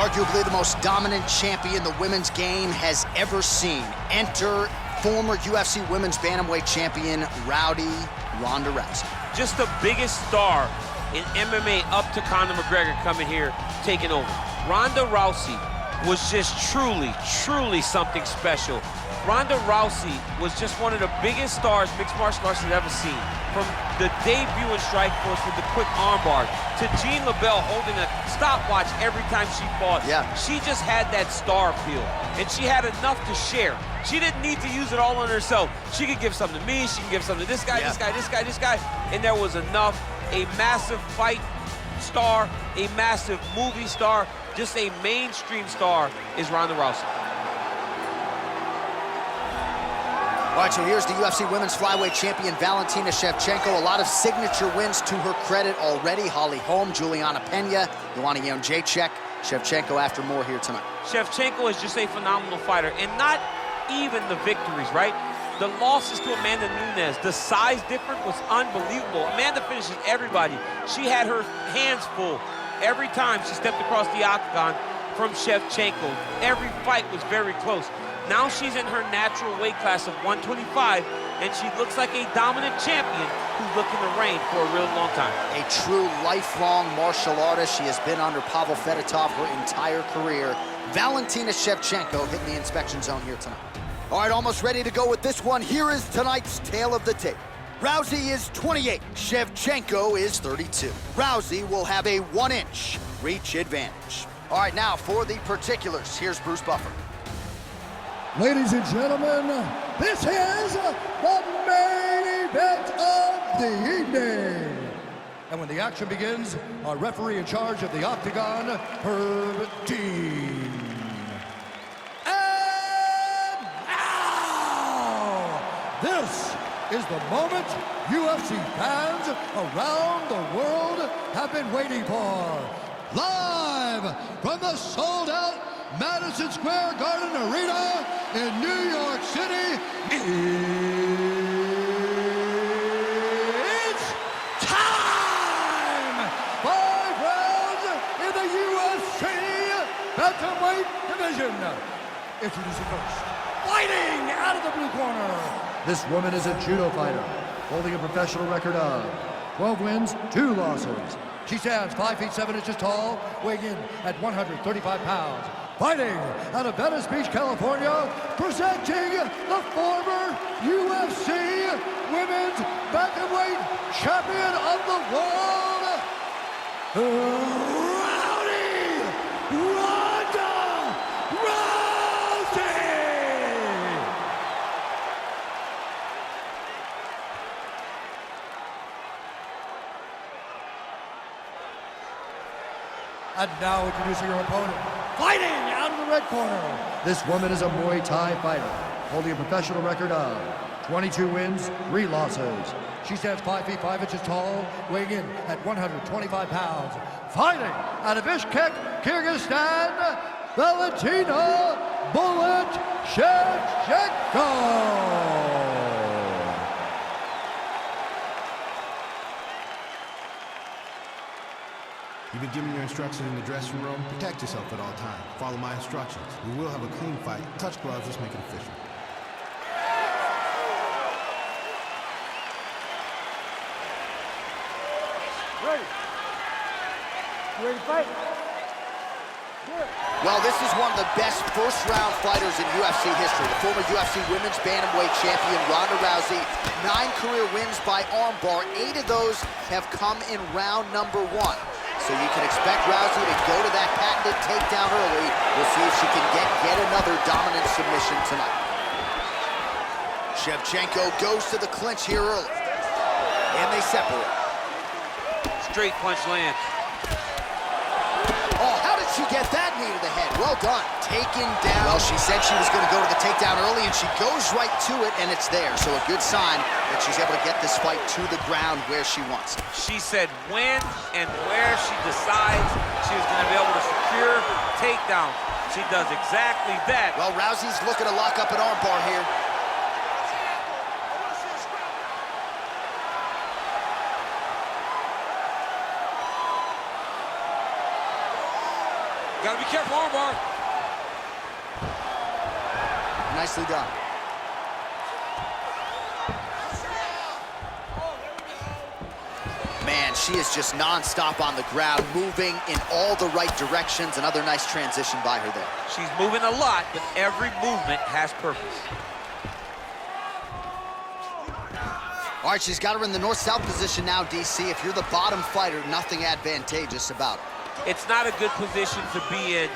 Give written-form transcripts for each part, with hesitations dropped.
Arguably the most dominant champion the women's game has ever seen. Enter former UFC Women's Bantamweight champion, Ronda Rousey. Just the biggest star in MMA up to Conor McGregor coming here, taking over. Ronda Rousey was just truly something special. Ronda Rousey was just one of the biggest stars mixed martial arts has ever seen. From the debut in Strikeforce with the quick armbar to Jean LaBelle holding a stopwatch every time she fought. Yeah. She just had that star appeal, and she had enough to share. She didn't need to use it all on herself. She could give something to me, she can give something to this guy, this guy, and there was enough. A massive fight star, a massive movie star, just a mainstream star is Ronda Rousey. All right, so here's the UFC Women's Flyweight Champion, Valentina Shevchenko. A lot of signature wins to her credit already. Holly Holm, Juliana Pena, Joanna Jędrzejczyk. Shevchenko after more here tonight. Shevchenko is just a phenomenal fighter, and not even the victories, right? The losses to Amanda Nunes, the size difference was unbelievable. Amanda finishes everybody. She had her hands full every time she stepped across the octagon from Shevchenko. Every fight was very close. Now she's in her natural weight class of 125, and she looks like a dominant champion who's looking to reign for a real long time. A true lifelong martial artist. She has been under Pavel Fedotov her entire career. Valentina Shevchenko hitting the inspection zone here tonight. All right, almost ready to go with this one. Here is tonight's tale of the tape. Rousey is 28, Shevchenko is 32. Rousey will have a 1-inch reach advantage. All right, now for the particulars, here's Bruce Buffer. Ladies and gentlemen, this is the main event of the evening. And when the action begins, our referee in charge of the octagon, Herb Dean. This is the moment UFC fans around the world have been waiting for. Live from the sold-out Madison Square Garden Arena in New York City, it's time! 5 rounds in the UFC Bantamweight division. Introducing first, fighting out of the blue corner. This woman is a judo fighter, holding a professional record of 12 wins, 2 losses. She stands 5 feet 7 inches tall, weighing in at 135 pounds. Fighting out of Venice Beach, California, presenting the former UFC Women's Bantamweight Champion of the World, Ronda Rousey! And now introducing her opponent, fighting out of the red corner. This woman is a Muay Thai fighter, holding a professional record of 22 wins, 3 losses. She stands 5 feet 5 inches tall, weighing in at 125 pounds. Fighting out of Bishkek, Kyrgyzstan, Valentina "Bullet" Shevchenko. You've been given your instructions in the dressing room. Protect yourself at all times. Follow my instructions. We will have a clean fight. Touch gloves, let's make it official. Ready. You ready to fight? Well, this is one of the best first-round fighters in UFC history. The former UFC Women's Bantamweight champion, Ronda Rousey. 9 career wins by armbar. 8 of those have come in round number 1. So you can expect Rousey to go to that patented takedown early. We'll see if she can get yet another dominant submission tonight. Shevchenko goes to the clinch here early. And they separate. Straight punch lands. Oh, how did she get that knee to the head? Well done. Taken down. Well, she said she was going to go to the takedown early, and she goes right to it, and it's there. So a good sign that she's able to get this fight to the ground where she wants it. She said when and where she decides she was going to be able to secure takedown. She does exactly that. Well, Rousey's looking to lock up an armbar here. Gotta be careful, armbar. Nicely done. Man, she is just non-stop on the ground, moving in all the right directions. Another nice transition by her there. She's moving a lot, but every movement has purpose. All right, she's got her in the north-south position now, DC. If you're the bottom fighter, nothing advantageous about it. It's not a good position to be in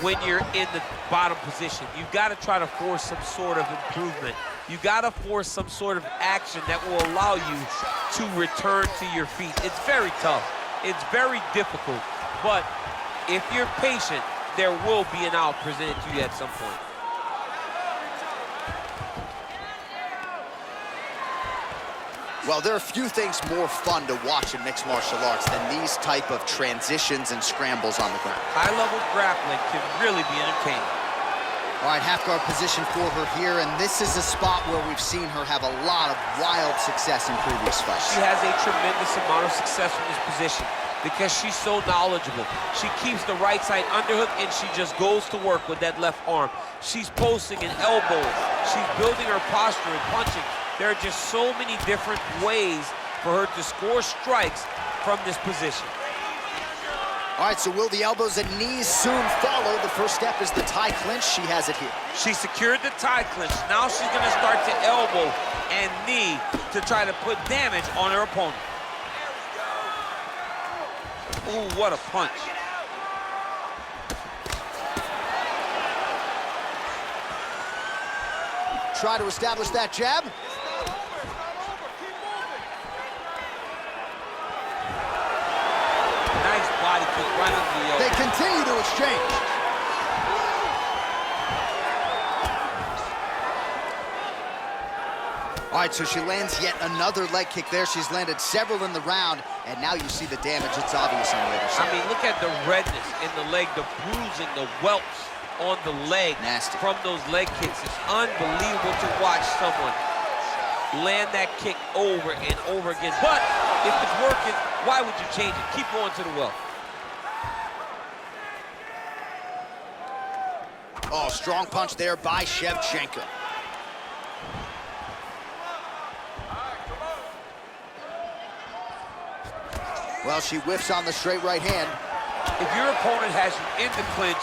when you're in the bottom position. You've got to try to force some sort of improvement. You've got to force some sort of action that will allow you to return to your feet. It's very tough. It's very difficult. But if you're patient, there will be an out presented to you at some point. Well, there are few things more fun to watch in mixed martial arts than these type of transitions and scrambles on the ground. High-level grappling can really be entertaining. All right, half guard position for her here, and this is a spot where we've seen her have a lot of wild success in previous fights. She has a tremendous amount of success in this position because she's so knowledgeable. She keeps the right side underhook, and she just goes to work with that left arm. She's posting an elbow. She's building her posture and punching. There are just so many different ways for her to score strikes from this position. All right, so will the elbows and knees soon follow? The first step is the tie clinch. She has it here. She secured the tie clinch. Now she's going to start to elbow and knee to try to put damage on her opponent. Ooh, what a punch. Try to establish that jab. Nice body kick right under the elbow. They continue to exchange. All right, so she lands yet another leg kick there. She's landed several in the round, and now you see the damage. It's obvious on the other side. I mean, look at the redness in the leg, the bruising, the welts on the leg. Nasty. From those leg kicks. It's unbelievable to watch someone land that kick over and over again. But if it's working, why would you change it? Keep going to the well. Oh, strong punch there by Shevchenko. Well, she whiffs on the straight right hand. If your opponent has you in the clinch,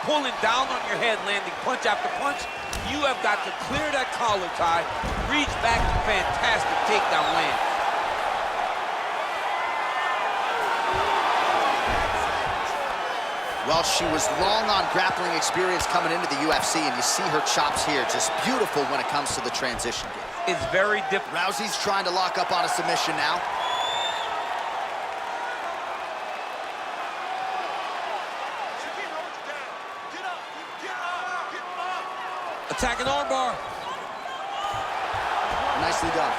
pulling down on your head, landing punch after punch, you have got to clear that collar tie, reach back to fantastic takedown land. Well, she was long on grappling experience coming into the UFC, and you see her chops here, just beautiful when it comes to the transition game. It's very different. Rousey's trying to lock up on a submission now. Attacking armbar. Nicely done.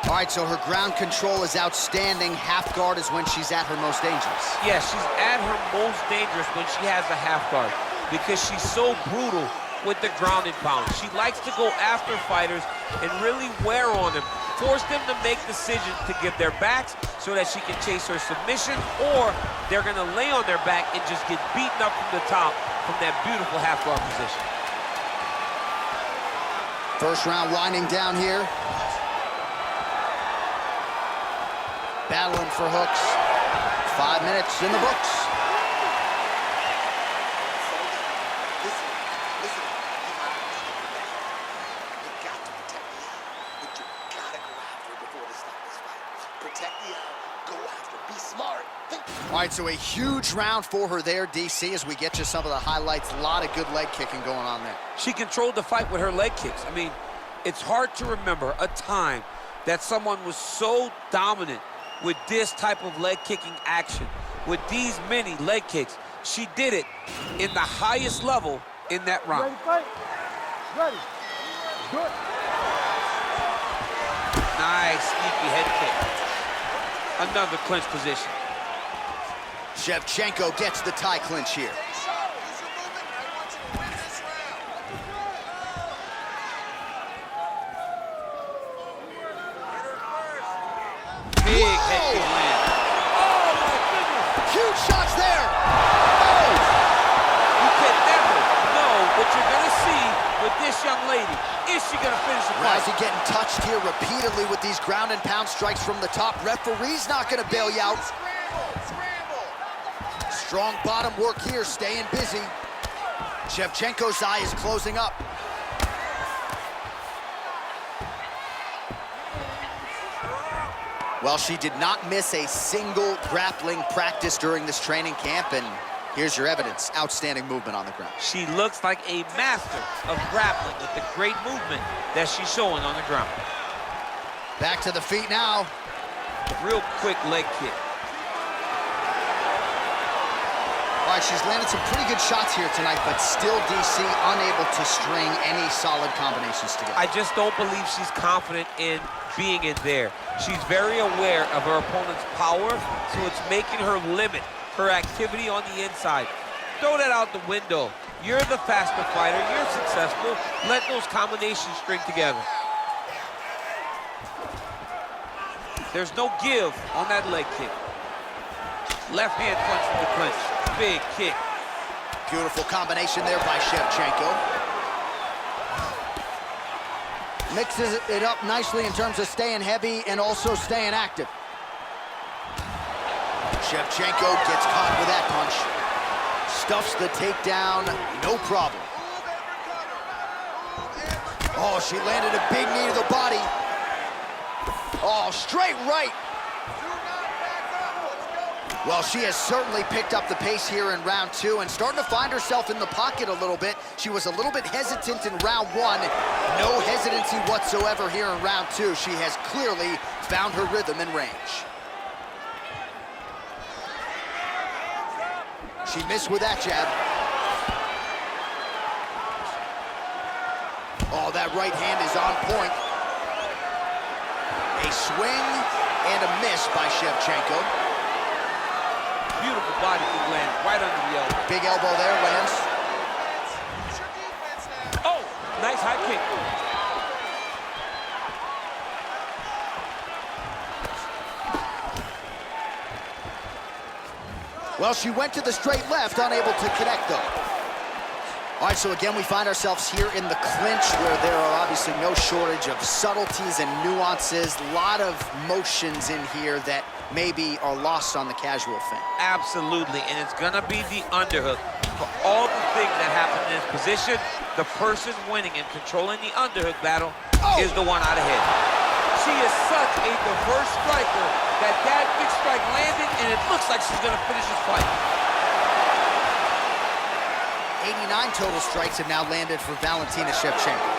All right, so her ground control is outstanding. Half guard is when she's at her most dangerous. Yeah, she's at her most dangerous when she has a half guard because she's so brutal with the ground and pound. She likes to go after fighters and really wear on them, force them to make decisions to give their backs so that she can chase her submission, or they're gonna lay on their back and just get beaten up from the top from that beautiful half guard position. First round winding down here. Battling for hooks. 5 minutes in the books. All right, so a huge round for her there, DC, as we get you some of the highlights. A lot of good leg kicking going on there. She controlled the fight with her leg kicks. I mean, it's hard to remember a time that someone was so dominant with this type of leg kicking action, with these many leg kicks. She did it in the highest level in that round. Ready, fight? Ready. Good. Nice, sneaky head kick. Another clinch position. Shevchenko gets the tie clinch here. Big head kick land. Oh, Is she gonna finish the fight? Rousey getting touched here repeatedly with these ground and pound strikes from the top. Referee's not gonna bail you out. Strong bottom work here, staying busy. Shevchenko's eye is closing up. Well, she did not miss a single grappling practice during this training camp, and here's your evidence. Outstanding movement on the ground. She looks like a master of grappling with the great movement that she's showing on the ground. Back to the feet now. Real quick leg kick. All right, she's landed some pretty good shots here tonight, but still, DC, unable to string any solid combinations together. I just don't believe she's confident in being in there. She's very aware of her opponent's power, so it's making her limit her activity on the inside. Throw that out the window. You're the faster fighter. You're successful. Let those combinations string together. There's no give on that leg kick. Left hand punch from the clinch. Big kick. Beautiful combination there by Shevchenko. Mixes it up nicely in terms of staying heavy and also staying active. Shevchenko gets caught with that punch. Stuffs the takedown, no problem. Oh, she landed a big knee to the body. Oh, straight right. Well, she has certainly picked up the pace here in round two and starting to find herself in the pocket a little bit. She was a little bit hesitant in round one. No hesitancy whatsoever here in round two. She has clearly found her rhythm and range. She missed with that jab. Oh, that right hand is on point. A swing and a miss by Shevchenko. Beautiful body kick lands right under the elbow. Big elbow there, lands. Oh, nice high kick. Well, she went to the straight left, unable to connect though. All right, so again, we find ourselves here in the clinch where there are obviously no shortage of subtleties and nuances. A lot of motions in here that maybe are lost on the casual fan. Absolutely, and it's gonna be the underhook. For all the things that happen in this position, the person winning and controlling the underhook battle is the one out ahead. She is such a diverse striker that big strike landed, and it looks like she's gonna finish this fight. 89 total strikes have now landed for Valentina Shevchenko.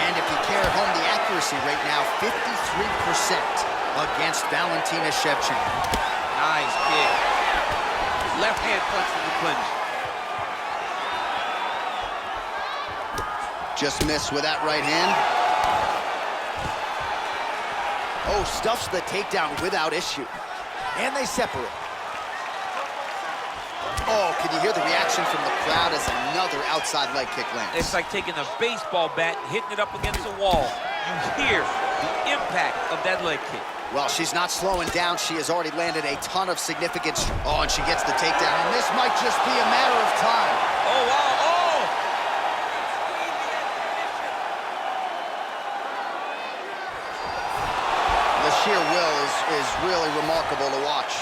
And if you care at home, the accuracy rate now 53% against Valentina Shevchenko. Nice kick. Left hand punch from the clinch. Just missed with that right hand. Oh, stuffs the takedown without issue. And they separate. Oh, can you hear the reaction from the crowd as another outside leg kick lands? It's like taking a baseball bat and hitting it up against a wall. You hear the impact of that leg kick. Well, she's not slowing down. She has already landed a ton of significant... Oh, and she gets the takedown. And this might just be a matter of time. Oh, wow, oh! The sheer will is really remarkable to watch.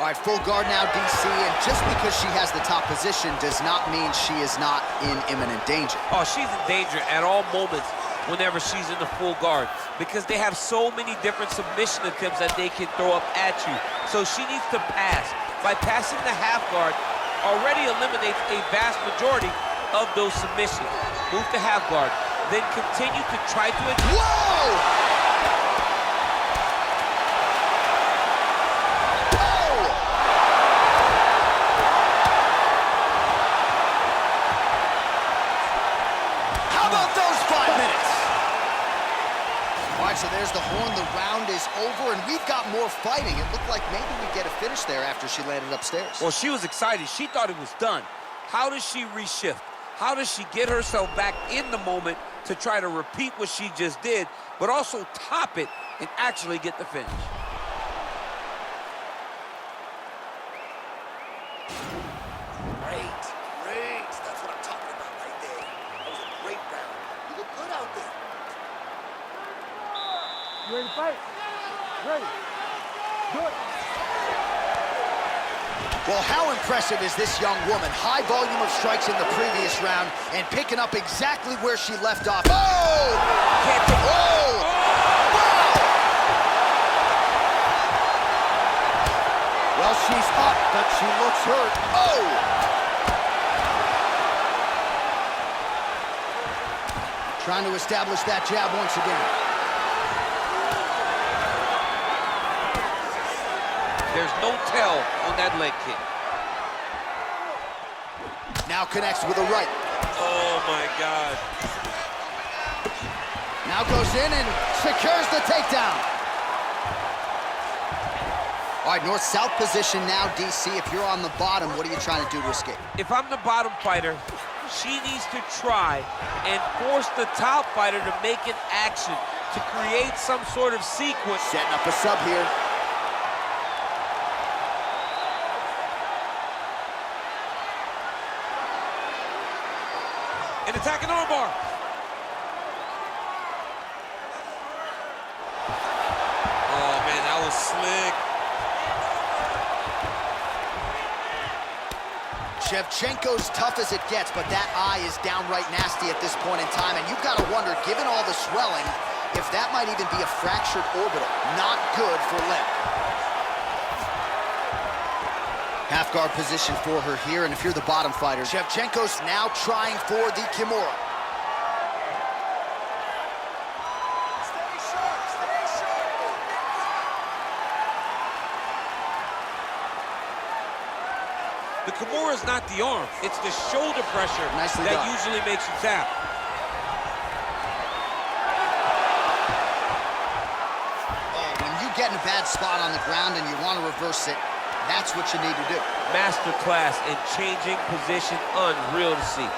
All right, full guard now, DC, and just because she has the top position does not mean she is not in imminent danger. Oh, she's in danger at all moments whenever she's in the full guard because they have so many different submission attempts that they can throw up at you. So she needs to pass. By passing the half guard, already eliminates a vast majority of those submissions. Move to half guard, then continue to try to... Whoa! So there's the horn, the round is over, and we've got more fighting. It looked like maybe we'd get a finish there after she landed upstairs. Well, she was excited. She thought it was done. How does she reshift? How does she get herself back in the moment to try to repeat what she just did, but also top it and actually get the finish? Great. That's what I'm talking about right there. That was a ready to fight? Ready. Good. Well, how impressive is this young woman? High volume of strikes in the previous round and picking up exactly where she left off. Oh! Can't take it. Oh! Wow! Well, she's up, but she looks hurt. Oh! Trying to establish that jab once again. There's no tell on that leg kick. Now connects with a right. Oh, my God. Now goes in and secures the takedown. All right, north-south position now, DC. If you're on the bottom, what are you trying to do to escape? If I'm the bottom fighter, she needs to try and force the top fighter to make an action to create some sort of sequence. Setting up a sub here. An attacking armbar. Oh, man, that was slick. Shevchenko's tough as it gets, but that eye is downright nasty at this point in time, and you've got to wonder, given all the swelling, if that might even be a fractured orbital. Not good for limb. Half guard position for her here, and if you're the bottom fighter, Shevchenko's now trying for the Kimura. Stay sharp, stay sharp. The Kimura is not the arm. It's the shoulder pressure Nicely that done. usually makes you tap. Oh, when you get in a bad spot on the ground and you want to reverse it, that's what you need to do. Masterclass in changing position, unreal to see.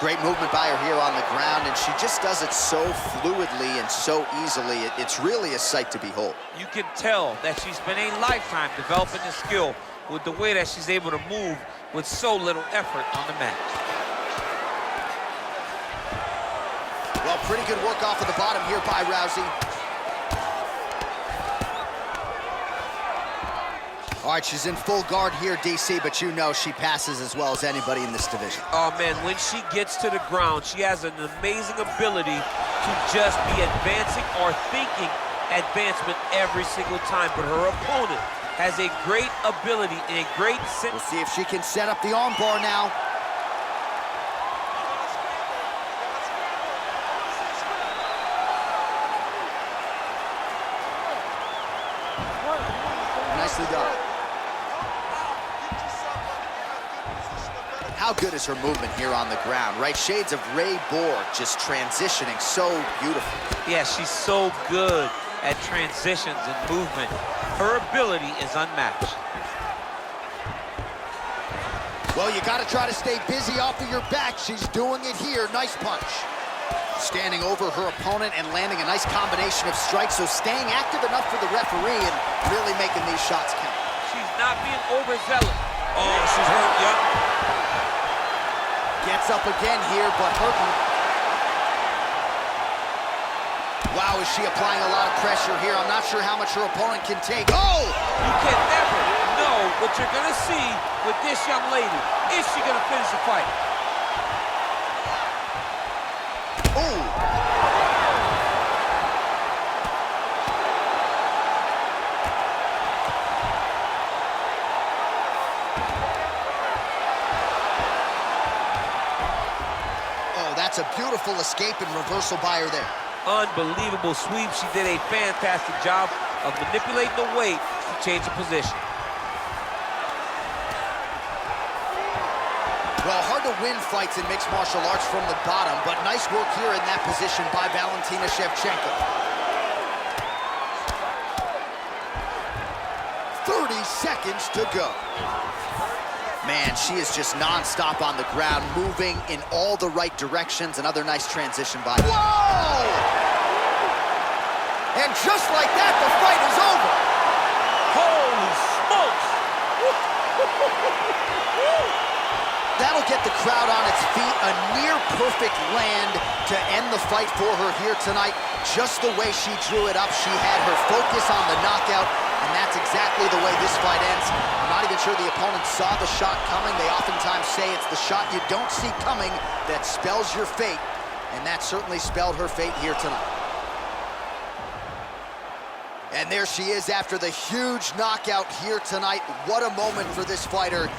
Great movement by her here on the ground, and she just does it so fluidly and so easily. It's really a sight to behold. You can tell that she's spent a lifetime developing this skill with the way that she's able to move with so little effort on the mat. Well, pretty good work off of the bottom here by Rousey. All right, she's in full guard here, DC, but you know she passes as well as anybody in this division. Oh, man, when she gets to the ground, she has an amazing ability to just be advancing or thinking advancement every single time. But her opponent has a great ability and a great sense. We'll see if she can set up the arm bar now. Nicely done. How good is her movement here on the ground, right? Shades of Ray Borg, just transitioning so beautiful. Yeah, she's so good at transitions and movement. Her ability is unmatched. Well, you got to try to stay busy off of your back. She's doing it here. Nice punch. Standing over her opponent and landing a nice combination of strikes, so staying active enough for the referee and really making these shots count. She's not being overzealous. Oh, she's hurt, yep. Gets up again here, but hurting. Wow, is she applying a lot of pressure here? I'm not sure how much her opponent can take. Oh! You can never know what you're gonna see with this young lady. Is she gonna finish the fight? Ooh! That's a beautiful escape and reversal by her there. Unbelievable sweep. She did a fantastic job of manipulating the weight to change the position. Well, hard to win fights in mixed martial arts from the bottom, but nice work here in that position by Valentina Shevchenko. 30 seconds to go. Man, she is just non-stop on the ground, moving in all the right directions. Another nice transition by her. Whoa! And just like that, the fight is over. Holy smokes! That'll get the crowd on its feet. A near-perfect land to end the fight for her here tonight. Just the way she drew it up. She had her focus on the knockout, and that's exactly the way this fight ends. I'm not even sure the opponent saw the shot coming. They oftentimes say it's the shot you don't see coming that spells your fate, and that certainly spelled her fate here tonight. And there she is after the huge knockout here tonight. What a moment for this fighter.